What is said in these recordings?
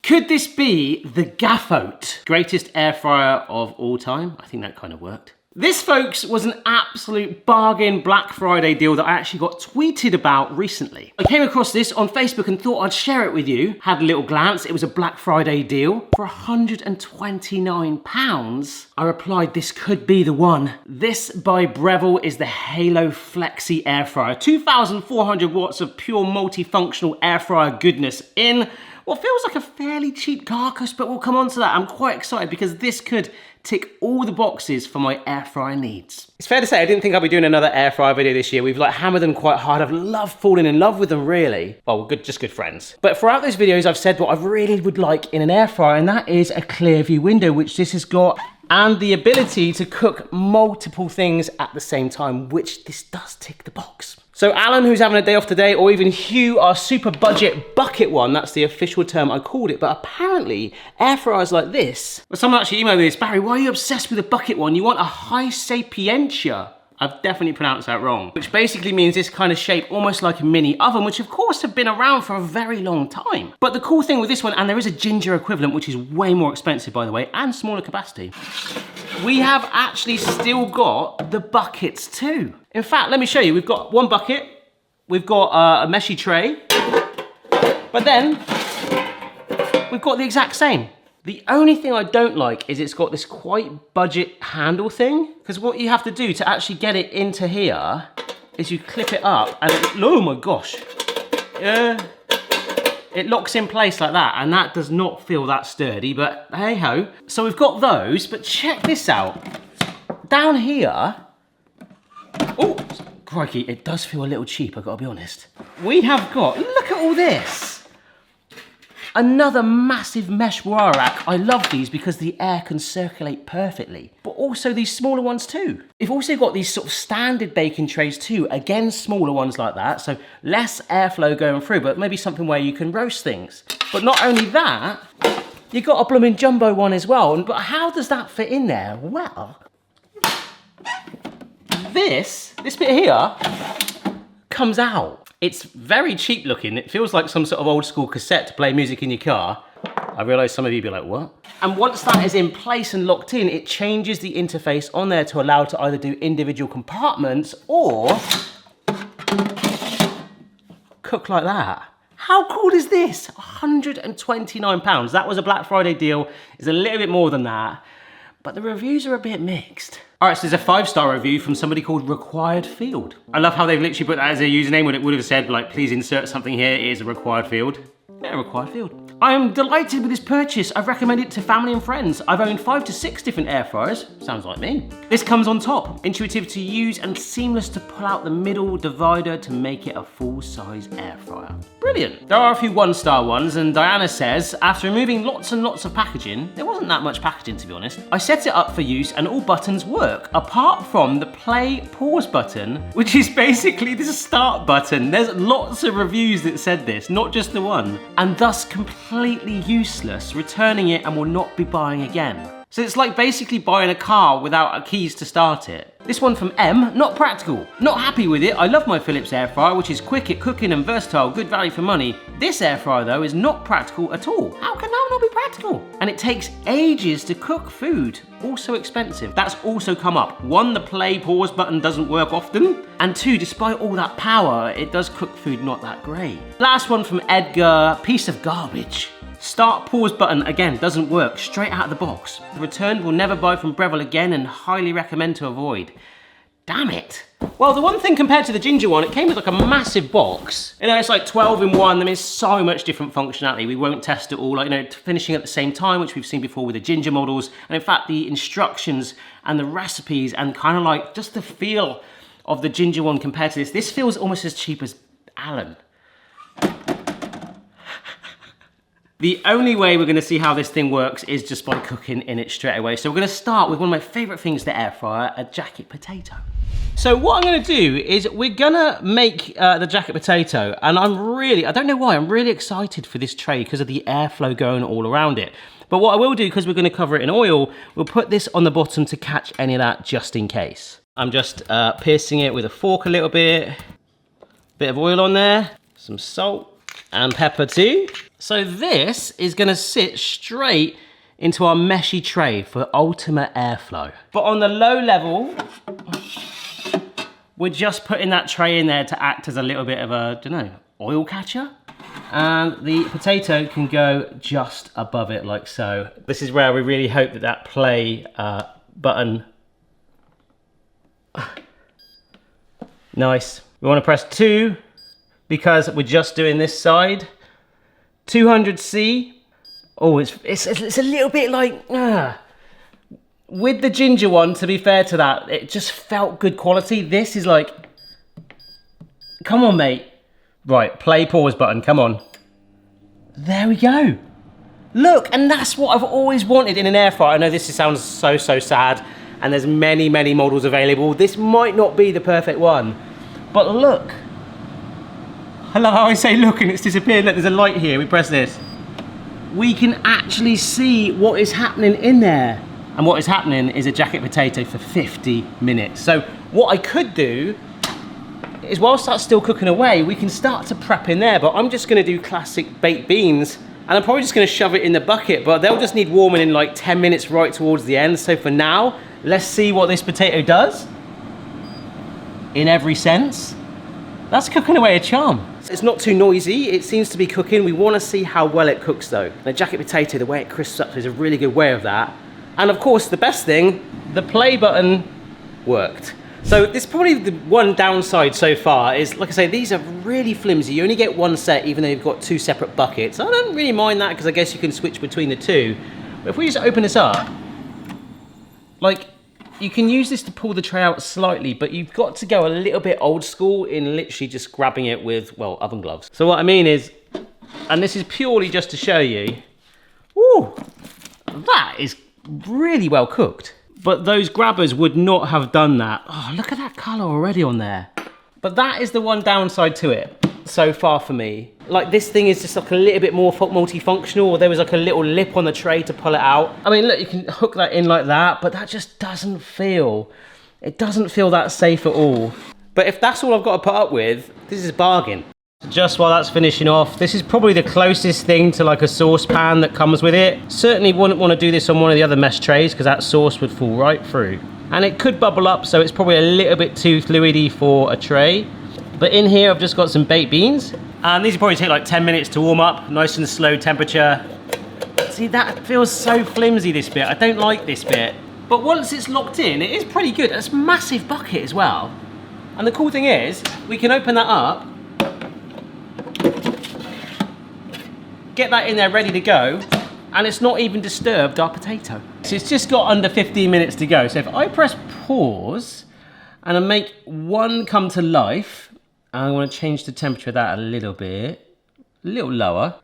Could this be the Gaffote? Greatest air fryer of all time? I think that kind of worked. This, folks, was an absolute bargain Black Friday deal that I actually got tweeted about recently. I came across this on Facebook and thought I'd share it with you. Had a little glance, it was a Black Friday deal. For £129, I replied this could be the one. This by Breville is the Halo Flexi Air Fryer. 2,400 watts of pure multifunctional air fryer goodness in what feels like a fairly cheap carcass, but we'll come on to that. I'm quite excited because this could tick all the boxes for my air fryer needs. It's fair to say I didn't think I'd be doing another air fryer video this year. We've like hammered them quite hard. I've loved falling in love with them, really. Well, just good friends. But throughout those videos, I've said what I really would like in an air fryer, and that is a clear view window, which this has got, and the ability to cook multiple things at the same time, which this does tick the box. So Alan, who's having a day off today, or even Hugh, our super budget bucket one, that's the official term I called it, but apparently air fryers like this, well, someone actually emailed me this, Barry, why are you obsessed with a bucket one? You want a high sapientia. I've definitely pronounced that wrong. Which basically means this kind of shape, almost like a mini oven, which of course have been around for a very long time. But the cool thing with this one, and there is a Ginger equivalent, which is way more expensive, by the way, and smaller capacity, we have actually still got the buckets too. In fact, let me show you. We've got one bucket, we've got a meshy tray, but then we've got the exact same. The only thing I don't like is it's got this quite budget handle thing, because what you have to do to actually get it into here is you clip it up and oh my gosh. It locks in place like that, and that does not feel that sturdy, but hey ho. So we've got those, but check this out. Down here, oh, crikey, it does feel a little cheap, I've got to be honest. We have got, look at all this. Another massive mesh wire rack. I love these because the air can circulate perfectly, but also these smaller ones too. We've also got these sort of standard baking trays too, again smaller ones like that, so less airflow going through, but maybe something where you can roast things. But not only that, you've got a blooming jumbo one as well, but how does that fit in there? Well, this bit here comes out. It's very cheap looking. It feels like some sort of old school cassette to play music in your car. I realise some of you be like, what? And once that is in place and locked in, it changes the interface on there to allow to either do individual compartments or cook like that. How cool is this? £129. That was a Black Friday deal. It's a little bit more than that, but the reviews are a bit mixed. All right, so there's a 5-star review from somebody called Required Field. I love how they've literally put that as a username when it would have said, like, please insert something here, it is a required field. Yeah, required field. I am delighted with this purchase. I've recommended it to family and friends. I've owned 5 to 6 different air fryers. Sounds like me. This comes on top. Intuitive to use and seamless to pull out the middle divider to make it a full-size air fryer. Brilliant. There are a few 1-star ones, and Diana says, after removing lots and lots of packaging, there wasn't that much packaging to be honest, I set it up for use and all buttons work, apart from the play pause button, which is basically this start button. There's lots of reviews that said this, not just the one, and thus completely useless, returning it and will not be buying again. So it's like basically buying a car without keys to start it. This one from M, not practical. Not happy with it. I love my Philips air fryer, which is quick at cooking and versatile, good value for money. This air fryer though is not practical at all. How can that not be practical? And it takes ages to cook food. Also expensive. That's also come up. 1, the play pause button doesn't work often. And 2, despite all that power, it does cook food not that great. Last one from Edgar, piece of garbage. Start pause button, again, doesn't work, straight out of the box. The return will never buy from Breville again and highly recommend to avoid. Damn it. Well, the one thing compared to the Ginger one, it came with like a massive box. You know, it's like 12 in one. There is so much different functionality. We won't test it all, like, you know, finishing at the same time, which we've seen before with the Ginger models. And in fact, the instructions and the recipes and kind of like just the feel of the Ginger one compared to this feels almost as cheap as Alan. The only way we're gonna see how this thing works is just by cooking in it straight away. So we're gonna start with one of my favorite things to air fryer, a jacket potato. So what I'm gonna do is we're gonna make the jacket potato, and I don't know why, I'm really excited for this tray because of the airflow going all around it. But what I will do, because we're gonna cover it in oil, we'll put this on the bottom to catch any of that just in case. I'm just piercing it with a fork a little bit of oil on there, some salt. And pepper too. So this is gonna sit straight into our meshy tray for ultimate airflow. But on the low level, we're just putting that tray in there to act as a little bit of a, I don't know, oil catcher. And the potato can go just above it like so. This is where we really hope that that play button. Nice. We want to press 2 because we're just doing this side. 200C. Oh, it's a little bit like, with the ginger one, to be fair to that, it just felt good quality. This is like, come on, mate. Right, play pause button, come on. There we go. Look, and that's what I've always wanted in an air fryer. I know this sounds so sad, and there's many models available. This might not be the perfect one, but look. I love how I say look and it's disappeared. Look, there's a light here, we press this. We can actually see what is happening in there. And what is happening is a jacket potato for 50 minutes. So what I could do is whilst that's still cooking away, we can start to prep in there, but I'm just gonna do classic baked beans, and I'm probably just gonna shove it in the bucket, but they'll just need warming in like 10 minutes right towards the end. So for now, let's see what this potato does. In every sense, that's cooking away a charm. It's not too noisy, it seems to be cooking. We wanna see how well it cooks though. The jacket potato, the way it crisps up is a really good way of that. And of course, the best thing, the play button worked. So this is probably the one downside so far is, like I say, these are really flimsy. You only get one set even though you've got 2 separate buckets. I don't really mind that because I guess you can switch between the 2. But if we just open this up, like, you can use this to pull the tray out slightly, but you've got to go a little bit old school in literally just grabbing it with, well, oven gloves. So what I mean is, and this is purely just to show you, woo, that is really well cooked. But those grabbers would not have done that. Oh, look at that color already on there. But that is the one downside to it so far for me. Like, this thing is just like a little bit more multifunctional, or there was like a little lip on the tray to pull it out. I mean, look, you can hook that in like that, but that just doesn't feel, it doesn't feel that safe at all. But if that's all I've got to put up with, this is a bargain. Just while that's finishing off, this is probably the closest thing to like a saucepan that comes with it. Certainly wouldn't want to do this on one of the other mesh trays because that sauce would fall right through. And it could bubble up, so it's probably a little bit too fluidy for a tray. But in here, I've just got some baked beans. And these will probably take like 10 minutes to warm up, nice and slow temperature. See, that feels so flimsy, this bit. I don't like this bit. But once it's locked in, it is pretty good. It's a massive bucket as well. And the cool thing is, we can open that up, get that in there ready to go, and it's not even disturbed our potato. So it's just got under 15 minutes to go. So if I press pause and I make one come to life, I want to change the temperature of that a little bit, a little lower.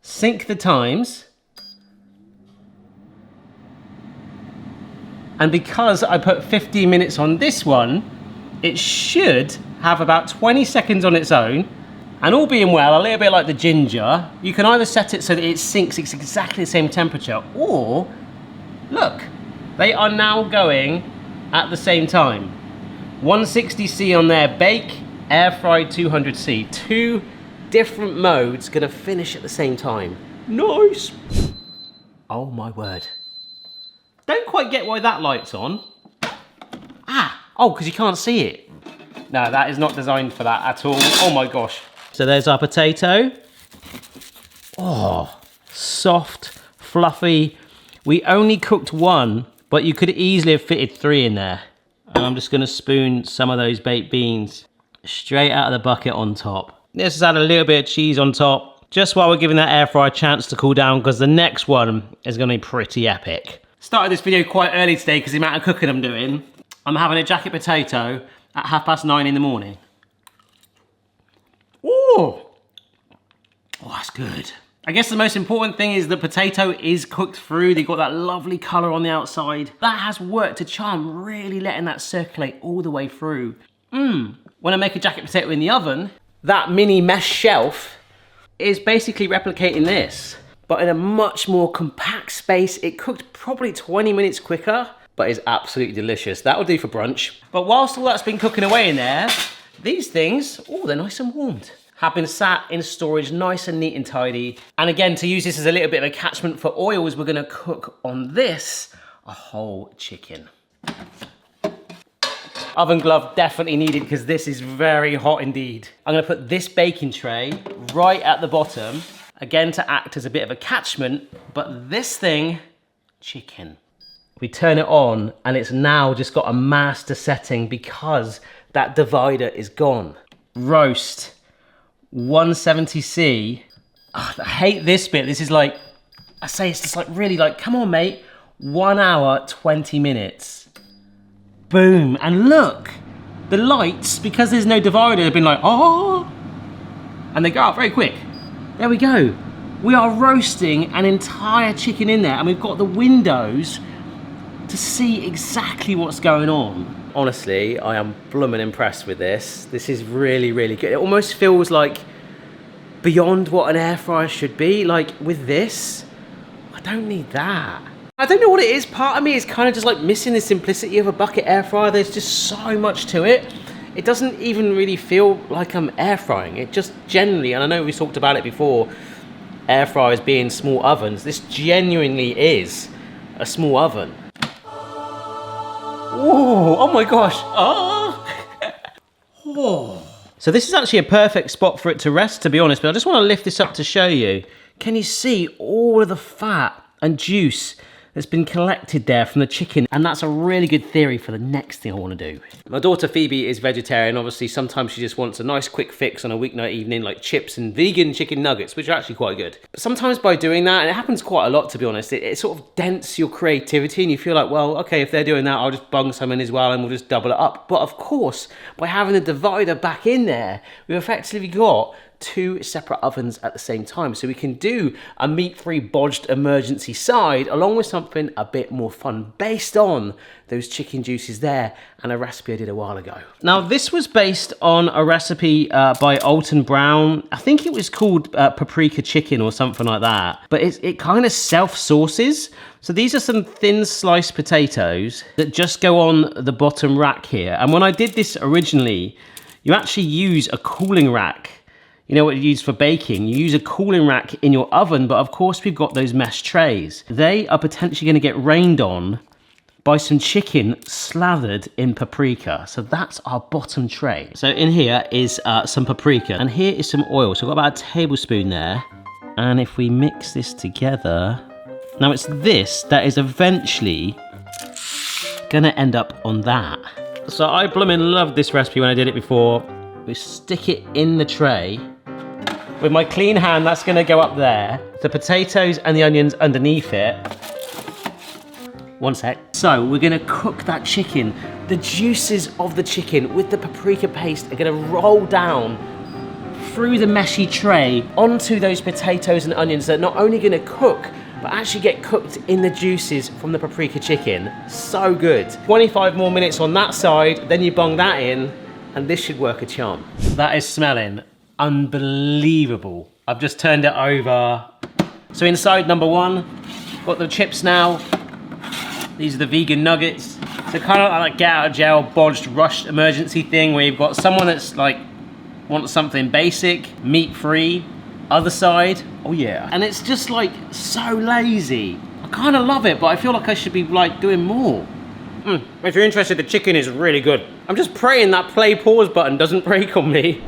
Sync the times. And because I put 15 minutes on this one, it should have about 20 seconds on its own. And all being well, a little bit like the ginger, you can either set it so that it syncs, it's exactly the same temperature, or look, they are now going at the same time. 160C on there, bake, air fry 200C. 2 different modes gonna finish at the same time. Nice. Oh my word. Don't quite get why that light's on. Oh, because you can't see it. No, that is not designed for that at all. Oh my gosh. So there's our potato. Oh, soft, fluffy. We only cooked 1, but you could easily have fitted 3 in there. And I'm just gonna spoon some of those baked beans straight out of the bucket on top. Let's just add a little bit of cheese on top, just while we're giving that air fryer a chance to cool down, because the next one is gonna be pretty epic. Started this video quite early today because the amount of cooking I'm doing. I'm having a jacket potato at 9:30 in the morning. Ooh. Oh, that's good. I guess the most important thing is the potato is cooked through. They've got that lovely color on the outside. That has worked a charm, really letting that circulate all the way through. When I make a jacket potato in the oven, that mini mesh shelf is basically replicating this, but in a much more compact space. It cooked probably 20 minutes quicker, but is absolutely delicious. That will do for brunch. But whilst all that's been cooking away in there, These things, oh, they're nice and warmed. Have been sat in storage nice and neat and tidy. And again, to use this as a little bit of a catchment for oils, we're gonna cook on this a whole chicken. Oven glove definitely needed because this is very hot indeed. I'm gonna put this baking tray right at the bottom, again to act as a bit of a catchment, but this thing, chicken. We turn it on and it's now just got a master setting because that divider is gone. Roast, 170C. Oh, I hate this bit. This is like, I say it's just like really like, come on mate, 1 hour, 20 minutes. Boom, and look, the lights, because there's no divider, have been like, oh, and they go up very quick. There we go. We are roasting an entire chicken in there and we've got the windows to see exactly what's going on. Honestly, I am blooming impressed with this. This is really, really good. It almost feels like beyond what an air fryer should be. Like with this, I don't need that. I don't know what it is. Part of me is kind of just like missing the simplicity of a bucket air fryer. There's just so much to it. It doesn't even really feel like I'm air frying. It just generally, and I know we talked about it before, air fryers being small ovens. This genuinely is a small oven. Ooh, oh my gosh. Oh. Oh. So this is actually a perfect spot for it to rest, to be honest, but I just want to lift this up to show you. Can you see all of the fat and juice that's been collected there from the chicken? And that's a really good theory for the next thing I want to do. My daughter Phoebe is vegetarian. Obviously, sometimes she just wants a nice quick fix on a weeknight evening, like chips and vegan chicken nuggets, which are actually quite good. But sometimes by doing that, and it happens quite a lot to be honest, it sort of dents your creativity and you feel like, well, okay, if they're doing that, I'll just bung some in as well and we'll just double it up. But of course, by having the divider back in there, we've effectively got 2 separate ovens at the same time. So we can do a meat-free bodged emergency side along with something a bit more fun based on those chicken juices there and a recipe I did a while ago. Now this was based on a recipe by Alton Brown. I think it was called Paprika Chicken or something like that. But it kind of self-sauces. So these are some thin sliced potatoes that just go on the bottom rack here. And when I did this originally, you actually use a cooling rack. You know what you use for baking? You use a cooling rack in your oven, but of course we've got those mesh trays. They are potentially gonna get rained on by some chicken slathered in paprika. So that's our bottom tray. So in here is some paprika, and here is some oil. So I've got about a tablespoon there. And if we mix this together, now it's this that is eventually gonna end up on that. So I blooming loved this recipe when I did it before. We stick it in the tray. With my clean hand, that's gonna go up there. The potatoes and the onions underneath it. One sec. So we're gonna cook that chicken. The juices of the chicken with the paprika paste are gonna roll down through the meshy tray onto those potatoes and onions that are not only gonna cook, but actually get cooked in the juices from the paprika chicken. So good. 25 more minutes on that side, then you bung that in, and this should work a charm. That is smelling unbelievable. I've just turned it over. So inside number 1, got the chips now. These are the vegan nuggets. So kind of like get out of jail, bodged, rushed emergency thing where you've got someone that's like, wants something basic, meat-free. Other side, oh yeah. And it's just like so lazy. I kind of love it, but I feel like I should be like doing more. If you're interested, the chicken is really good. I'm just praying that play pause button doesn't break on me.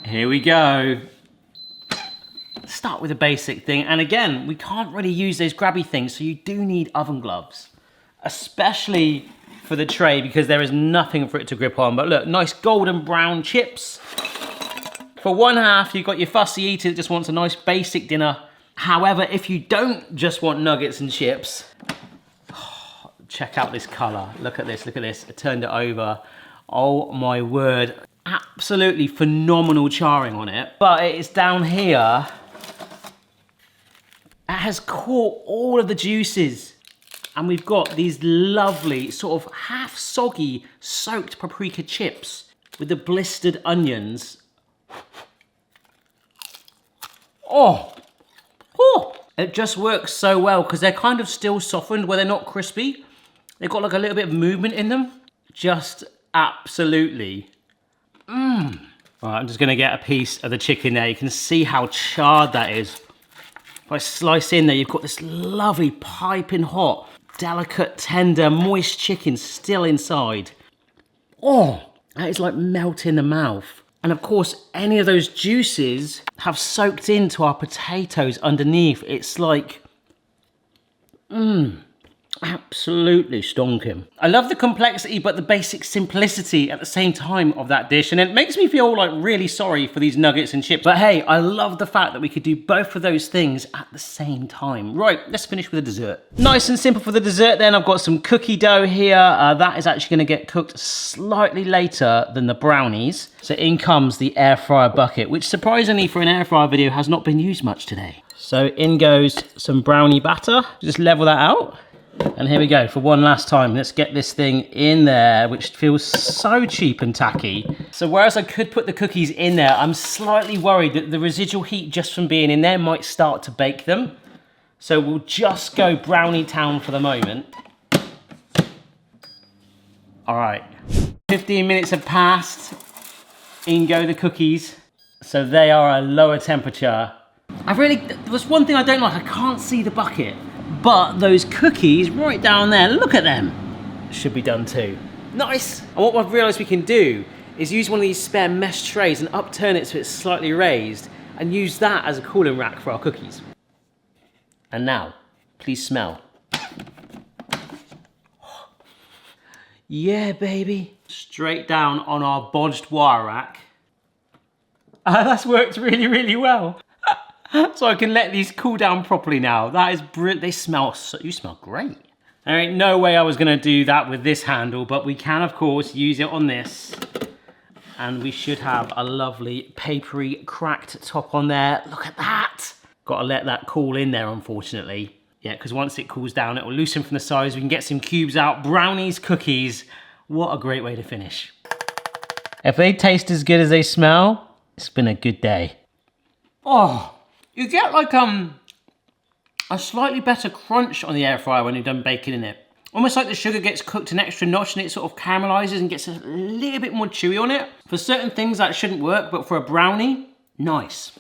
Here we go. Start with a basic thing. And again, we can't really use those grabby things, so you do need oven gloves, especially for the tray because there is nothing for it to grip on. But look, nice golden brown chips. For one half, you've got your fussy eater that just wants a nice basic dinner. However, if you don't just want nuggets and chips, check out this color. Look at this, look at this. I turned it over. Oh my word. Absolutely phenomenal charring on it. But it's down here. It has caught all of the juices. And we've got these lovely sort of half soggy soaked paprika chips with the blistered onions. Oh, it just works so well because they're kind of still softened where they're not crispy. They've got like a little bit of movement in them. Just absolutely. Right, I'm just gonna get a piece of the chicken there. You can see how charred that is. If I slice in there, you've got this lovely piping hot, delicate, tender, moist chicken still inside. Oh, that is like melt in the mouth. And of course, any of those juices have soaked into our potatoes underneath. It's like, absolutely stonking. I love the complexity, but the basic simplicity at the same time of that dish. And it makes me feel like really sorry for these nuggets and chips. But hey, I love the fact that we could do both of those things at the same time. Right, let's finish with the dessert. Nice and simple for the dessert then. I've got some cookie dough here. That is actually gonna get cooked slightly later than the brownies. So in comes the air fryer bucket, which surprisingly for an air fryer video has not been used much today. So in goes some brownie batter. Just level that out. And here we go for one last time. Let's get this thing in there, which feels so cheap and tacky. So whereas I could put the cookies in there, I'm slightly worried that the residual heat just from being in there might start to bake them. So we'll just go brownie town for the moment. All right, 15 minutes have passed. In go the cookies. So they are a lower temperature. There was one thing I don't like, I can't see the bucket. But those cookies right down there, look at them. Should be done too. Nice. And what I've realized we can do is use one of these spare mesh trays and upturn it so it's slightly raised and use that as a cooling rack for our cookies. And now, please smell. Yeah, baby. Straight down on our bodged wire rack. That's worked really, really well. So I can let these cool down properly now. That is brilliant. They smell, you smell great. There ain't no way I was gonna do that with this handle, but we can of course use it on this. And we should have a lovely papery cracked top on there. Look at that. Gotta let that cool in there, unfortunately. Yeah, because once it cools down, it will loosen from the sides. We can get some cubes out, brownies, cookies. What a great way to finish. If they taste as good as they smell, it's been a good day. Oh. You get like a slightly better crunch on the air fryer when you're done baking in it. Almost like the sugar gets cooked an extra notch and it sort of caramelizes and gets a little bit more chewy on it. For certain things that shouldn't work, but for a brownie, nice.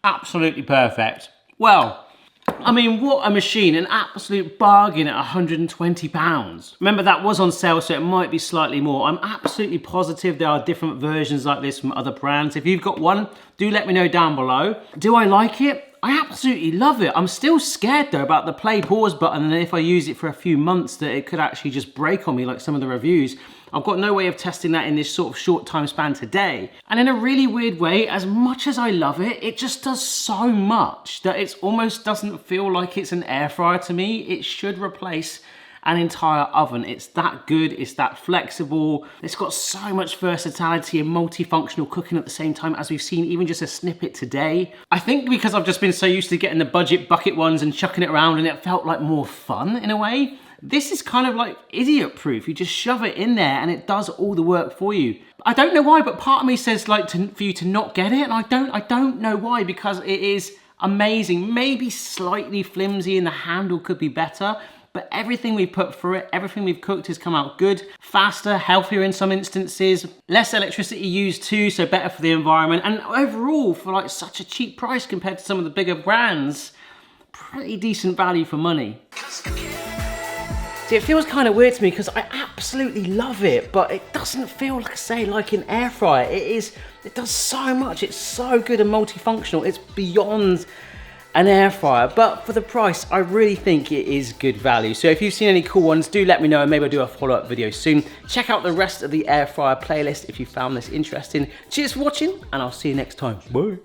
Absolutely perfect. Well, I mean, what a machine, an absolute bargain at £120. Remember that was on sale, so it might be slightly more. I'm absolutely positive there are different versions like this from other brands. If you've got one, do let me know down below. Do I like it? I absolutely love it. I'm still scared though about the play pause button, and if I use it for a few months that it could actually just break on me like some of the reviews. I've got no way of testing that in this sort of short time span today. And in a really weird way, as much as I love it, it just does so much that it almost doesn't feel like it's an air fryer to me. It should replace an entire oven. It's that good, it's that flexible. It's got so much versatility and multifunctional cooking at the same time, as we've seen even just a snippet today. I think because I've just been so used to getting the budget bucket ones and chucking it around and it felt like more fun in a way. This is kind of like idiot proof. You just shove it in there and it does all the work for you. I don't know why, but part of me says like for you to not get it, and I don't know why, because it is amazing. Maybe slightly flimsy and the handle could be better, but everything we put through it, everything we've cooked has come out good, faster, healthier in some instances, less electricity used too, so better for the environment, and overall for like such a cheap price compared to some of the bigger brands, pretty decent value for money. See, it feels kind of weird to me because I absolutely love it, but it doesn't feel like, say, like an air fryer. It does so much. It's so good and multifunctional. It's beyond an air fryer, but for the price, I really think it is good value. So if you've seen any cool ones, do let me know and maybe I'll do a follow-up video soon. Check out the rest of the air fryer playlist if you found this interesting. Cheers for watching, and I'll see you next time. Bye.